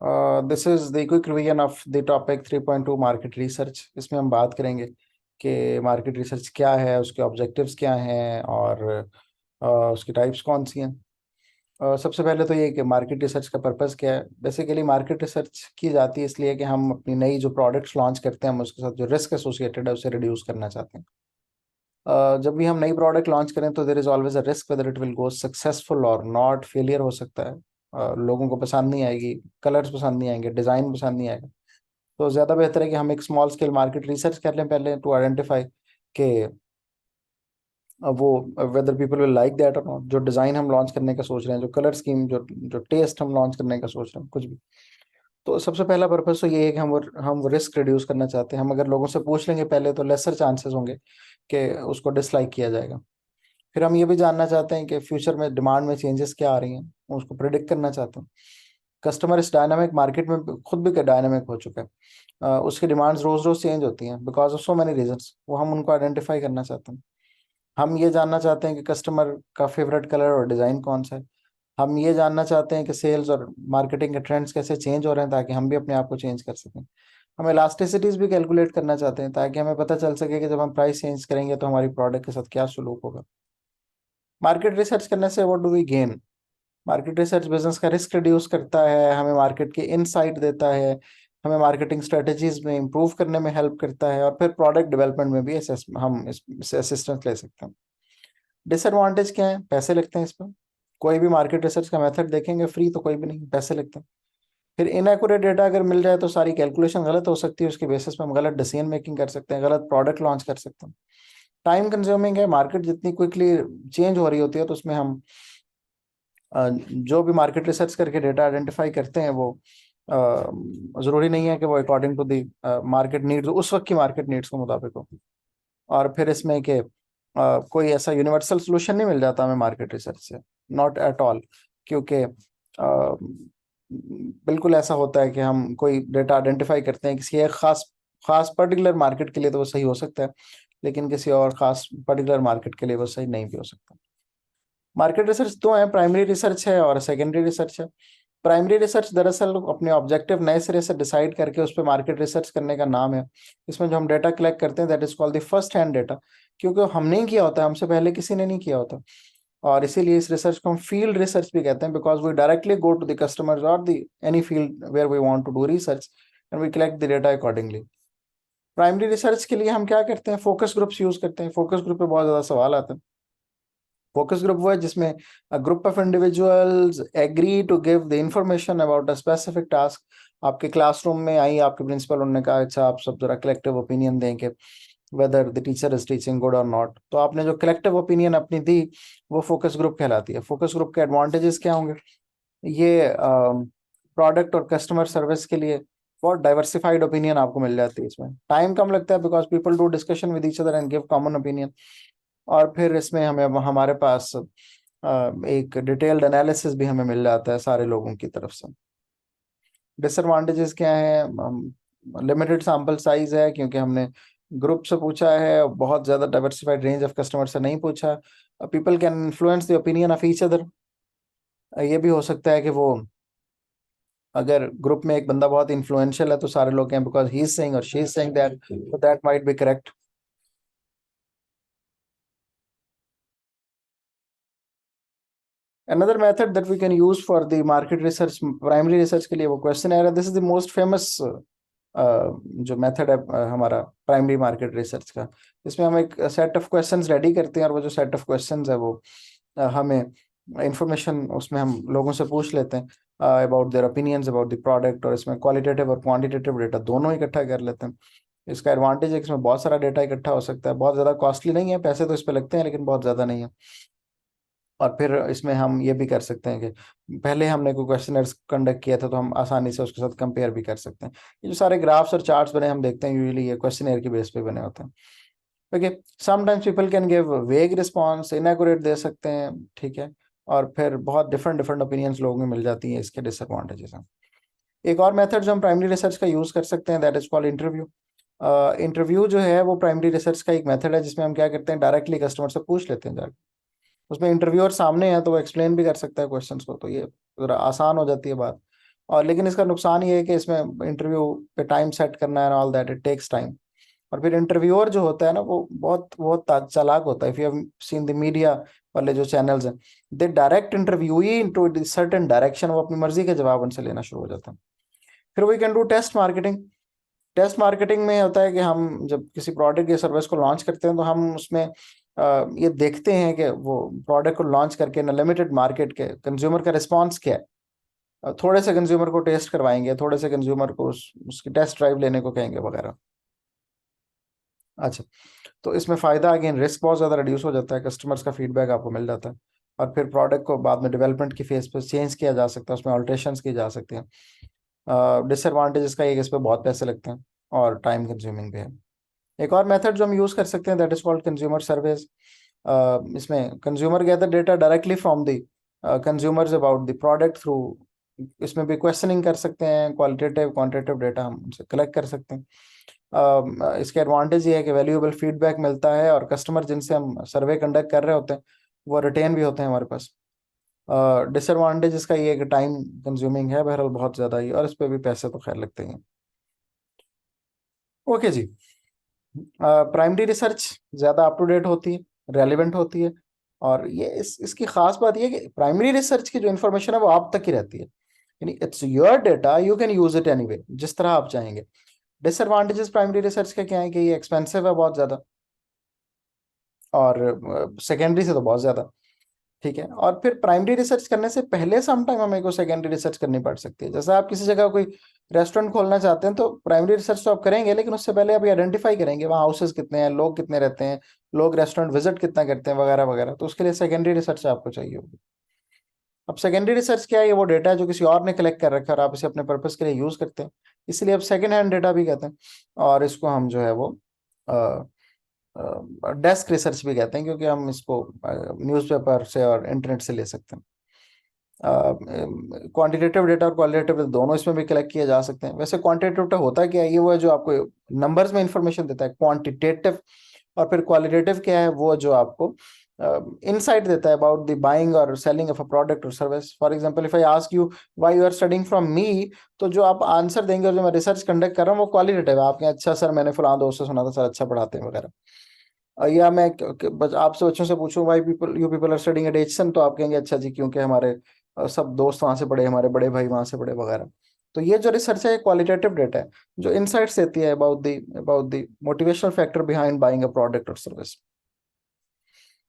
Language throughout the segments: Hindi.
This is the quick revision of the topic 3.2 market research. इसमें हम बात करेंगे कि मार्केट रिसर्च क्या है, उसके ऑब्जेक्टिव्स क्या हैं और उसकी टाइप्स कौन सी हैं। सबसे पहले तो ये कि मार्केट रिसर्च का पर्पस क्या है। बेसिकली मार्केट रिसर्च की जाती है इसलिए कि हम अपनी नई जो प्रोडक्ट्स लॉन्च करते हैं हम उसके साथ जो रिस्क एसोसिएटेड है उसे रिड्यूस करना चाहते हैं। जब भी हम नई प्रोडक्ट लॉन्च करें तो there is always a risk whether it will go successful और नॉट। फेलियर हो सकता है, लोगों को पसंद नहीं आएगी, कलर्स पसंद नहीं आएंगे, डिज़ाइन पसंद नहीं आएगा। तो ज़्यादा बेहतर है कि हम एक स्मॉल स्केल मार्केट रिसर्च कर लें पहले टू आइडेंटिफाई कि वो whether people will like that और नॉट। जो डिज़ाइन हम लॉन्च करने का सोच रहे हैं, जो कलर स्कीम, जो जो टेस्ट हम लॉन्च करने का सोच रहे हैं, कुछ भी। तो सबसे पहला पर्पस तो ये है कि हम रिस्क रिड्यूस करना चाहते हैं। हम अगर लोगों से पूछ लेंगे पहले तो लेसर चांसेस होंगे कि उसको डिसलाइक किया जाएगा। फिर हम ये भी जानना चाहते हैं कि फ्यूचर में डिमांड में चेंजेस क्या आ रही हैं, उसको प्रिडिक्ट करना चाहते हैं। कस्टमर इस डायनामिक मार्केट में खुद भी डायनामिक हो चुका है। उसकी डिमांड्स रोज रोज चेंज होती हैं because of so many reasons. वो हम उनको आइडेंटिफाई करना चाहते हैं। हम ये जानना चाहते हैं कि कस्टमर का फेवरेट कलर और डिज़ाइन कौन सा है। हम ये जानना चाहते हैं कि सेल्स और मार्केटिंग के ट्रेंड्स कैसे चेंज हो रहे हैं ताकि हम भी अपने आप को चेंज कर सकें। हम इलास्टिसिटीज भी कैलकुलेट करना चाहते हैं ताकि हमें पता चल सके कि जब हम प्राइस चेंज करेंगे तो हमारी प्रोडक्ट के साथ क्या सलूक होगा। मार्केट रिसर्च करने से what do we gain. Market research business का रिस्क रिड्यूस करता है, हमें मार्केट के इनसाइट देता है, हमें मार्केटिंग स्ट्रेटजीज में इंप्रूव करने में हेल्प करता है और फिर प्रोडक्ट डेवलपमेंट में भी हम इससे असिस्टेंस ले सकते हैं। डिसएडवांटेज क्या है? पैसे लगते हैं इस पर। कोई भी मार्केट रिसर्च का मेथड देखेंगे फ्री तो कोई भी नहीं, पैसे लगते हैं। फिर इनएक्यूरेट डेटा अगर मिल जाए तो सारी कैलकुलेशन गलत हो सकती है, उसके बेसिस पे हम गलत डिसीजन मेकिंग कर सकते हैं, गलत प्रोडक्ट लॉन्च कर सकते हैं। टाइम कंज्यूमिंग है। मार्केट जितनी क्विकली चेंज हो रही होती है तो उसमें हम जो भी मार्केट रिसर्च करके डेटा आइडेंटिफाई करते हैं वो ज़रूरी नहीं है कि वो according to the market needs, उस वक्त की मार्केट नीड्स के मुताबिक हो। और फिर इसमें कि कोई ऐसा यूनिवर्सल सोल्यूशन नहीं मिल जाता हमें मार्केट रिसर्च से, नॉट एट ऑल। क्योंकि बिल्कुल ऐसा होता है कि हम कोई डेटा आइडेंटिफाई करते हैं किसी एक खास खास पर्टिकुलर मार्केट के लिए तो वो सही हो सकता है, लेकिन किसी और खास पर्टिकुलर मार्केट के लिए वो सही नहीं भी हो सकता। मार्केट रिसर्च दो है, प्राइमरी रिसर्च है और सेकेंडरी रिसर्च है। प्राइमरी रिसर्च दरअसल अपने ऑब्जेक्टिव नए सिरे से डिसाइड करके उस पर मार्केट रिसर्च करने का नाम है। इसमें जो हम डेटा कलेक्ट करते हैं that is called the first hand data, क्योंकि हमने ही किया होता है, हमसे पहले किसी ने नहीं किया होता। और इसीलिए इस रिसर्च को हम फील्ड रिसर्च भी कहते हैं because we directly go to the customers और the any field where we want to do research and we collect the data accordingly. Primary research के लिए हम क्या करते हैं? फोकस ग्रुप्स यूज करते हैं। फोकस ग्रुप पे बहुत ज्यादा सवाल आते हैं। फोकस ग्रुप वो है जिसमें group of individuals agree to give the information about a specific task. आपके क्लासरूम में आई आपके प्रिंसिपल, उन्होंने कहा अच्छा आप सब जरा कलेक्टिव ओपिनियन दें कि whether the teacher is teaching good और नॉट। तो आपने जो कलेक्टिव ओपिनियन अपनी दी वो फोकस ग्रुप कहलाती है। फोकस ग्रुप के एडवांटेजेस क्या होंगे? ये प्रोडक्ट और कस्टमर सर्विस के लिए बहुत डाइवर्सिफाइड ओपिनियन आपको मिल जाती है। इसमें टाइम कम लगता है because people do discussion with each other and give common opinion. और फिर इसमें हमें हमारे पास एक डिटेल्ड एनालिसिस भी हमें मिल जाता है सारे लोगों की तरफ से। डिसएडवांटेजेस क्या है? लिमिटेड सैंपल साइज है क्योंकि हमने ग्रुप से पूछा है, बहुत ज़्यादा डाइवर्सिफाइड रेंज ऑफ कस्टमर से नहीं पूछा। People can influence the opinion of each other. ये भी हो सकता है कि वो अगर ग्रुप में एक बंदा बहुत इन्फ्लुएंशियल है तो सारे लोग हैं बिकॉज ही इज सेइंग और she is saying that, so that might be correct. Another method that we can use for the market research, primary research के लिए वो questionnaire है। This is the most famous जो मेथड है हमारा प्राइमरी मार्केट रिसर्च का। इसमें हम एक सेट ऑफ क्वेश्चंस रेडी करते हैं और वो जो सेट ऑफ क्वेश्चंस है वो हमें इंफॉर्मेशन उसमें हम लोगों से पूछ लेते हैं about their opinions about the product. और इसमें क्वालिटेटिव और क्वांटिटेटिव डेटा दोनों इकट्ठा कर लेते हैं। इसका एडवांटेज है कि इसमें बहुत सारा डेटा इकट्ठा हो सकता है, बहुत ज़्यादा कॉस्टली नहीं है, पैसे तो इस पर लगते हैं लेकिन बहुत ज़्यादा नहीं है। और फिर इसमें हम ये भी कर सकते हैं कि पहले हमने कोई क्वेश्चनर्स कंडक्ट किया था तो हम आसानी से उसके साथ कंपेयर भी कर सकते हैं। ये जो सारे ग्राफ्स और चार्ट्स बने हम देखते हैं यूजुअली ये क्वेश्चनर के बेस पे बने होते हैं। Okay, sometimes people can give वेग रिस्पॉन्स, इनएक्यूरेट दे सकते हैं, ठीक है। और फिर बहुत डिफरेंट डिफरेंट ओपिनियंस लोगों में मिल जाती हैं, इसके डिसएडवांटेजेस हैं। एक और मेथड जो हम प्राइमरी रिसर्च का यूज़ कर सकते हैं that is called interview. Interview जो है वो प्राइमरी रिसर्च का एक मेथड है जिसमें हम क्या करते हैं, डायरेक्टली कस्टमर से पूछ लेते हैं जाकर। उसमें इंटरव्यूअर सामने है तो वो एक्सप्लेन भी कर सकता है क्वेश्चंस को, तो ये जरा आसान हो जाती है बात। और लेकिन इसका नुकसान ये है कि इसमें इंटरव्यू पे टाइम सेट करना है, all that, it takes time. और फिर इंटरव्यूअर जो होता है ना, वो बहुत बहुत चालाक होता है। If you have seen the media वाले जो चैनल्स हैं, they direct interviewee into certain direction, वो अपनी मर्जी के जवाब उनसे लेना शुरू हो जाता है। फिर we can do test marketing. Test marketing में होता है कि हम जब किसी प्रोडक्ट या सर्विस को लॉन्च करते हैं, तो हम उसमें ये देखते हैं कि वो प्रोडक्ट को लॉन्च करके ना लिमिटेड मार्केट के कंज्यूमर का रिस्पॉन्स क्या है। थोड़े से कंज्यूमर को टेस्ट करवाएंगे, थोड़े से कंज्यूमर को उसकी टेस्ट ड्राइव लेने को कहेंगे वगैरह। अच्छा, तो इसमें फ़ायदा, अगेन रिस्क बहुत ज़्यादा रिड्यूस हो जाता है, कस्टमर्स का फीडबैक आपको मिल जाता है, और फिर प्रोडक्ट को बाद में डेवलपमेंट की फेज पर चेंज किया जा सकता है, उसमें ऑल्ट्रेशंस की जा सकती हैं। डिसएडवांटेज इसका ये कि इस पर बहुत पैसे लगते हैं और टाइम कंज्यूमिंग भी है। एक और मेथड जो हम यूज़ कर सकते हैं, that is called consumer surveys. इसमें consumer gather data directly from the consumers about the product through, इसमें भी क्वेश्चनिंग कर सकते हैं, क्वालिटेटिव क्वांटिटेटिव डेटा हम उनसे कलेक्ट कर सकते हैं। इसके एडवांटेज ये है कि वैल्यूएबल फीडबैक मिलता है, और कस्टमर जिनसे हम सर्वे कंडक्ट कर रहे होते हैं वो रिटेन भी होते हैं हमारे पास। डिसएडवांटेज इसका ये है कि टाइम कंज्यूमिंग है बहरहाल बहुत ज़्यादा ही, और इस पर भी पैसे तो खैर लगते ही हैं। ओके जी। प्राइमरी रिसर्च ज़्यादा अप टू डेट होती है, रेलिवेंट होती है, और ये इसकी खास बात ये है कि प्राइमरी रिसर्च की जो इन्फॉर्मेशन है वो आप तक ही रहती है, यानी it's your data, you can use it anyway, जिस तरह आप चाहेंगे। डिसएडवांटेजेस प्राइमरी रिसर्च के क्या है कि ये एक्सपेंसिव है बहुत ज़्यादा, और सेकेंडरी से तो बहुत ज़्यादा। ठीक है, और फिर प्राइमरी रिसर्च करने से पहले सम टाइम हमें को सेकेंडरी रिसर्च करनी पड़ सकती है। जैसे आप किसी जगह कोई रेस्टोरेंट खोलना चाहते हैं, तो प्राइमरी रिसर्च तो आप करेंगे, लेकिन उससे पहले आप आइडेंटिफाई करेंगे वहाँ हाउसेस कितने हैं, लोग कितने रहते हैं, लोग रेस्टोरेंट विजिट कितना करते हैं वगैरह वगैरह, तो उसके लिए सेकेंडरी रिसर्च आपको चाहिए होगी। अब सेकेंडरी रिसर्च क्या है, ये वो डेटा है जो किसी और ने कलेक्ट कर रखा है और आप इसे अपने पर्पस के लिए यूज़ करते हैं, इसलिए अब सेकेंड हैंड डेटा भी कहते हैं, और इसको हम जो है वो डेस्क रिसर्च भी कहते हैं, क्योंकि हम इसको न्यूज़पेपर से और इंटरनेट से ले सकते हैं। क्वांटिटेटिव डेटा और क्वालिटेटिव दोनों इसमें भी कलेक्ट किए जा सकते हैं। वैसे क्वांटिटेटिव होता क्या है, ये वो है जो आपको नंबर्स में इंफॉर्मेशन देता है, क्वांटिटेटिव। और फिर क्वालिटेटिव क्या है, वो जो आपको इनसाइट देता है अबाउट द बाइंग और सेलिंग ऑफ अ प्रोडक्ट और service. For example, if I ask you why you are studying from me, तो जो आप आंसर देंगे और जो मैं रिसर्च कंडक्ट कर रहा हूँ वो क्वालिटेटिव है। आपके अच्छा सर, मैंने फलां दोस्त से सुना था सर अच्छा पढ़ाते हैं वगैरह। या मैं आपसे बच्चों से पूछूं why people you people are studying at Aitchison, तो आप कहेंगे अच्छा जी क्योंकि हमारे सब दोस्त वहाँ से पढ़े, हमारे बड़े भाई वहाँ से पढ़े वगैरह। तो ये जो रिसर्च है ये क्वालिटेटिव डेटा है जो इनसाइट्स देती है about the motivational factor behind buying a product और सर्विस।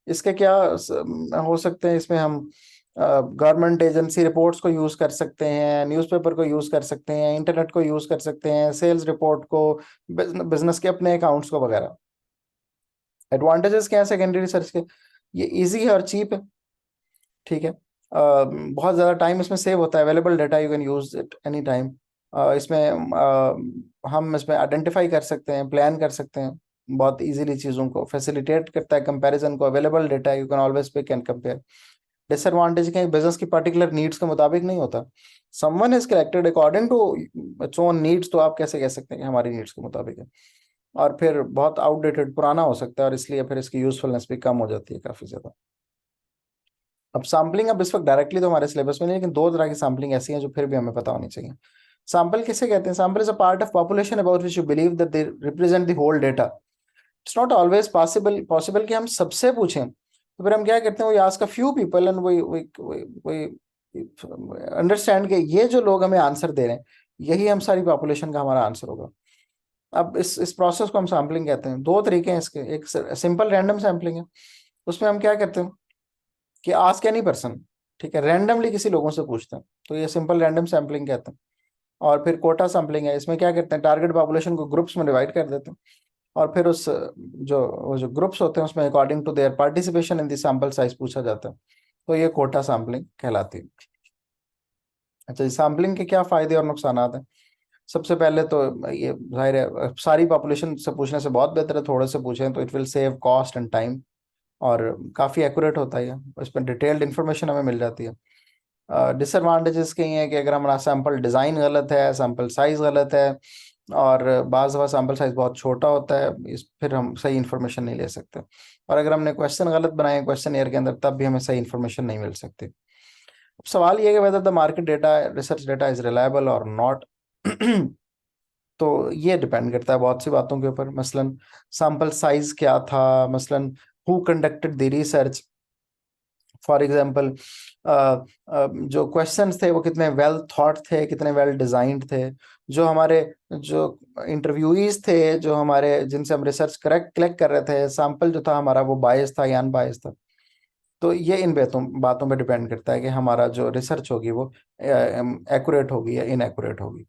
इसके क्या हो सकते हैं, इसमें हम गवर्नमेंट एजेंसी रिपोर्ट्स को यूज कर सकते हैं, न्यूज़पेपर को यूज कर सकते हैं, इंटरनेट को यूज कर सकते हैं, सेल्स रिपोर्ट को, बिजनेस के अपने अकाउंट्स को वगैरह। एडवांटेजेस क्या है सेकेंडरी रिसर्च के, ये इजी है और चीप है। ठीक है, बहुत ज़्यादा टाइम इसमें सेव होता है, available data you can use it any time. इसमें हम इसमें आइडेंटिफाई कर सकते हैं, प्लान कर सकते हैं बहुत इजीली, चीज़ों को फैसिलिटेट करता है, कंपैरिजन को, available data you can always pick and compare. Disadvantage क्या है, बिजनेस की पर्टिकुलर नीड्स के मुताबिक नहीं होता, someone is collected according to its own needs, तो आप कैसे कह सकते हैं कि हमारी नीड्स के मुताबिक है। और फिर बहुत आउटडेटेड, पुराना हो सकता है, और इसलिए फिर इसकी यूजफुलनेस भी कम हो जाती है काफ़ी ज़्यादा। अब सैम्पलिंग, अब इस वक्त डायरेक्टली तो हमारे सिलेबस में नहीं, लेकिन दो तरह की सैम्पलिंग ऐसी हैं जो फिर भी हमें पता होनी चाहिए। सैम्पल किसे कहते हैं, sample is a part of population about which you believe that they represent the whole data. It's not always possible कि हम सबसे पूछें, तो फिर हम क्या करते हैं, we ask a few people and we understand कि ये जो लोग हमें आंसर दे रहे हैं यही हम सारी पॉपुलेशन का हमारा आंसर होगा। अब इस प्रोसेस को हम सैम्पलिंग कहते हैं। दो तरीके हैं इसके, एक सिंपल रैंडम सैम्पलिंग है, उसमें हम क्या करते हैं कि आस्क एनी पर्सन, ठीक है, रैंडमली किसी लोगों से पूछते हैं, तो ये सिंपल रैंडम सैम्पलिंग कहते हैं। और फिर कोटा सैम्पलिंग है, इसमें क्या करते हैं, टारगेट पॉपुलेशन को ग्रुप्स में डिवाइड कर देते हैं, और फिर उस जो ग्रुप्स होते हैं उसमें according to their participation in the sample size पूछा जाता है, तो ये कोटा सैम्पलिंग कहलाती है। अच्छा, सैम्पलिंग के क्या फायदे और नुकसान हैं। सबसे पहले तो ये जाहिर है सारी पॉपुलेशन से पूछने से बहुत बेहतर है थोड़े से पूछें, तो it will save cost and time, और काफ़ी एक्यूरेट होता है, उस पर डिटेल्ड इन्फॉर्मेशन हमें मिल जाती है। डिसएडवांटेजेस कही हैं कि अगर हमारा सैंपल डिज़ाइन गलत है, सैंपल साइज गलत है, और बाज़ दफ़ा सैंपल साइज बहुत छोटा होता है, फिर हम सही इन्फॉर्मेशन नहीं ले सकते, और अगर हमने क्वेश्चन गलत बनाए क्वेश्चन ईयर के अंदर, तब भी हमें सही इन्फॉर्मेशन नहीं मिल सकती। अब सवाल ये है कि whether the market data research data is reliable और नॉट। तो ये डिपेंड करता है बहुत सी बातों के ऊपर, मसलन सैंपल साइज क्या था, मसलन who conducted the research. For example जो क्वेश्चंस थे वो कितने वेल थॉट थे, कितने वेल डिजाइंड थे। जो हमारे जो इंटरव्यूईज थे, जो हमारे जिनसे हम रिसर्च करेक्ट कलेक्ट कर रहे थे, सैंपल जो था हमारा वो बायस था या अनबायस था। तो ये इन बातों बातों पे डिपेंड करता है कि हमारा जो रिसर्च होगी वो एक्यूरेट होगी या इनएक्यूरेट होगी।